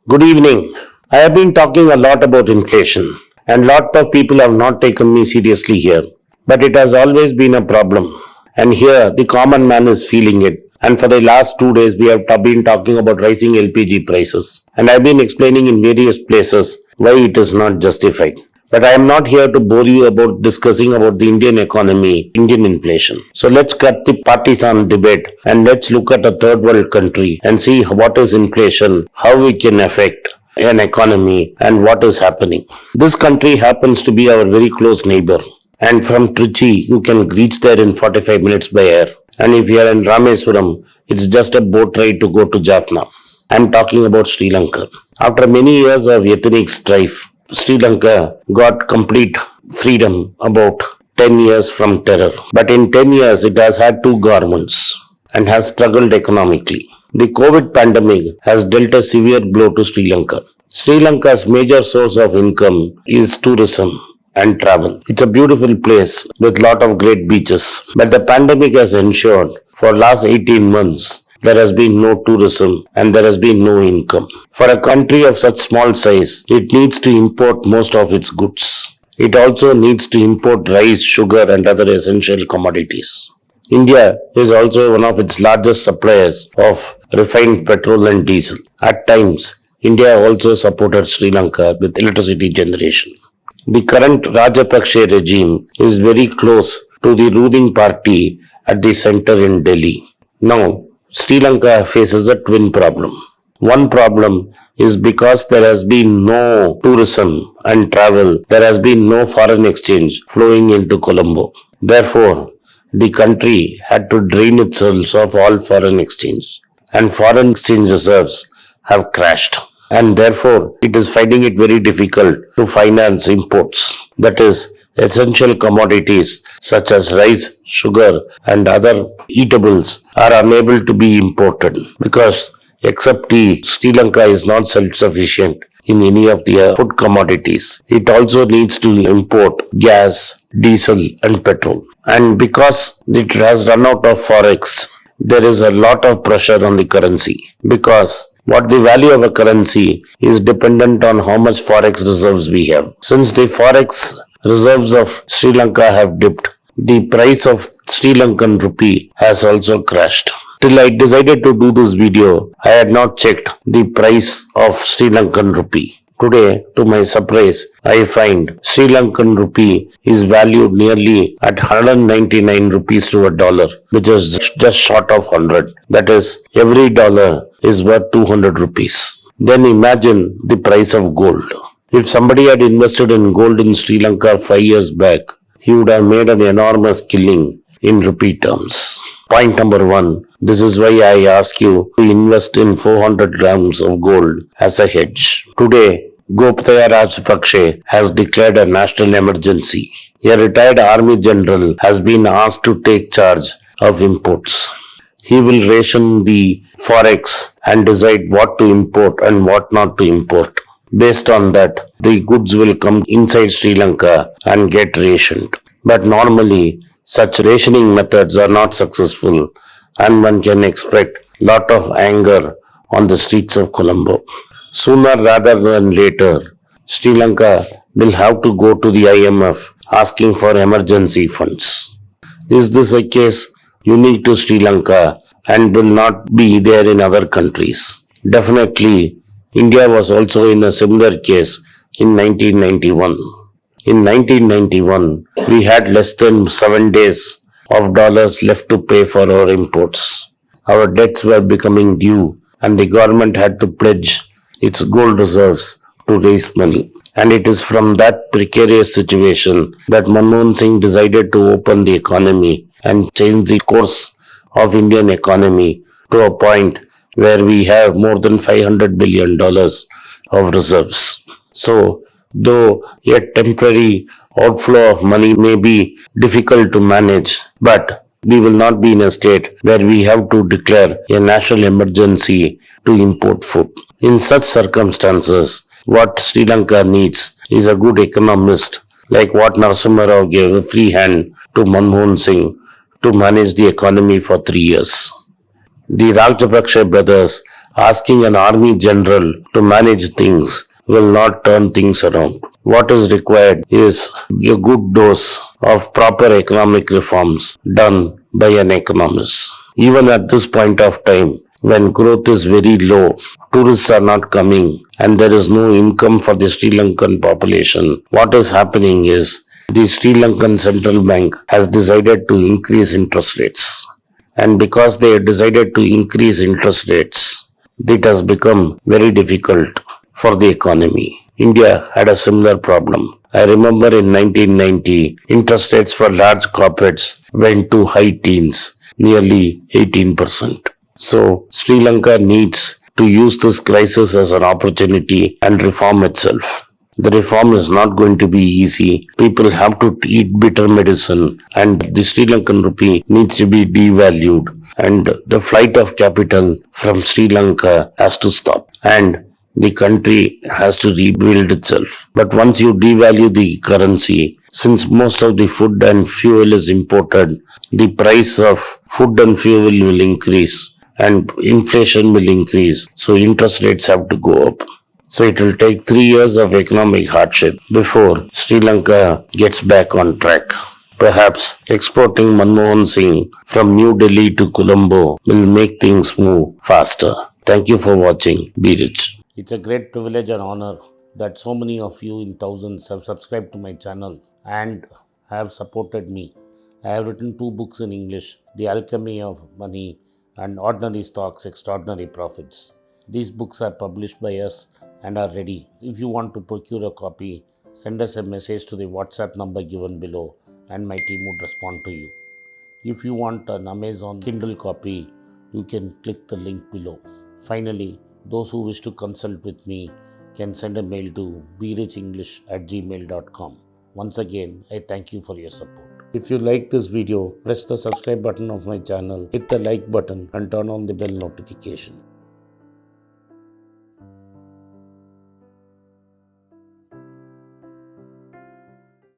Good evening. I have been talking a lot about inflation, and lot of people have not taken me seriously here. But it has always been a problem, and here the common man is feeling it. And for the last 2 days, we have been talking about rising LPG prices, and I've been explaining in various places why it is not justified. But I am not here to bore you about discussing about the Indian economy, Indian inflation. So let's cut the partisan debate and let's look at a third world country and see what is inflation, how it can affect an economy and what is happening. This country happens to be our very close neighbor. And from Trichy, you can reach there in 45 minutes by air. And if you are in Rameswaram, it's just a boat ride to go to Jaffna. I'm talking about Sri Lanka. After many years of ethnic strife, Sri Lanka got complete freedom about 10 years from terror. But in 10 years, it has had two governments and has struggled economically. The COVID pandemic has dealt a severe blow to Sri Lanka. Sri Lanka's major source of income is tourism and travel. It's a beautiful place with lot of great beaches. But the pandemic has ensured for last 18 months there has been no tourism and there has been no income. For a country of such small size, it needs to import most of its goods. It also needs to import rice, sugar and other essential commodities. India is also one of its largest suppliers of refined petrol and diesel. At times, India also supported Sri Lanka with electricity generation. The current Rajapakse regime is very close to the ruling party at the center in Delhi. Now, Sri Lanka faces a twin problem. One problem is because there has been no tourism and travel, there has been no foreign exchange flowing into Colombo. Therefore, the country had to drain itself of all foreign exchange, and foreign exchange reserves have crashed. And therefore, it is finding it very difficult to finance imports. That is, essential commodities such as rice, sugar and other eatables are unable to be imported because except tea, Sri Lanka is not self-sufficient in any of the food commodities. It also needs to import gas, diesel and petrol. And because it has run out of forex, there is a lot of pressure on the currency because what the value of a currency is dependent on how much forex reserves we have. Since the forex reserves of Sri Lanka have dipped, the price of Sri Lankan rupee has also crashed. Till I decided to do this video, I had not checked the price of Sri Lankan rupee. Today, to my surprise, I find Sri Lankan rupee is valued nearly at 199 rupees to a dollar, which is just short of 100. That is, every dollar is worth 200 rupees. Then imagine the price of gold. If somebody had invested in gold in Sri Lanka 5 years back, he would have made an enormous killing in rupee terms. Point number one, this is why I ask you to invest in 400 grams of gold as a hedge. Today, Gothapaya Rajapakse has declared a national emergency. A retired army general has been asked to take charge of imports. He will ration the forex and decide what to import and what not to import. Based on that, the goods will come inside Sri Lanka and get rationed. But normally, such rationing methods are not successful and one can expect lot of anger on the streets of Colombo. Sooner rather than later, Sri Lanka will have to go to the IMF asking for emergency funds. Is this a case unique to Sri Lanka and will not be there in other countries? Definitely, India was also in a similar case in 1991. In 1991, we had less than 7 days of dollars left to pay for our imports. Our debts were becoming due and the government had to pledge its gold reserves to raise money. And it is from that precarious situation that Manmohan Singh decided to open the economy and change the course of Indian economy to a point where we have more than $500 billion of reserves. So, though a temporary outflow of money may be difficult to manage, but we will not be in a state where we have to declare a national emergency to import food. In such circumstances, what Sri Lanka needs is a good economist like what Narasimha Rao gave a free hand to Manmohan Singh to manage the economy for 3 years. The Rajapakse brothers Asking an army general to manage things will not turn things around. What is required is a good dose of proper economic reforms done by an economist. Even at this point of time, when growth is very low, tourists are not coming, and there is no income for the Sri Lankan population, what is happening is the Sri Lankan central bank has decided to increase interest rates. And because they decided to increase interest rates, it has become very difficult for the economy. India had a similar problem. I remember in 1990, interest rates for large corporates went to high teens, nearly 18%. So Sri Lanka needs to use this crisis as an opportunity and reform itself. The reform is not going to be easy. People have to eat bitter medicine, and the Sri Lankan rupee needs to be devalued, and the flight of capital from Sri Lanka has to stop, and the country has to rebuild itself. But once you devalue the currency, since most of the food and fuel is imported, the price of food and fuel will increase and inflation will increase. So interest rates have to go up. So it will take 3 years of economic hardship before Sri Lanka gets back on track. Perhaps exporting Manmohan Singh from New Delhi to Colombo will make things move faster. Thank you for watching. Be rich. It's a great privilege and honor that so many of you in thousands have subscribed to my channel and have supported me. I have written 2 books in English, The Alchemy of Money and Ordinary Stocks, Extraordinary Profits. These books are published by us and are ready. If you want to procure a copy, send us a message to the WhatsApp number given below and my team would respond to you. If you want an Amazon Kindle copy, you can click the link below. Finally, those who wish to consult with me can send a mail to berichenglish@gmail.com. Once again, I thank you for your support. If you like this video, press the subscribe button of my channel, hit the like button and turn on the bell notification.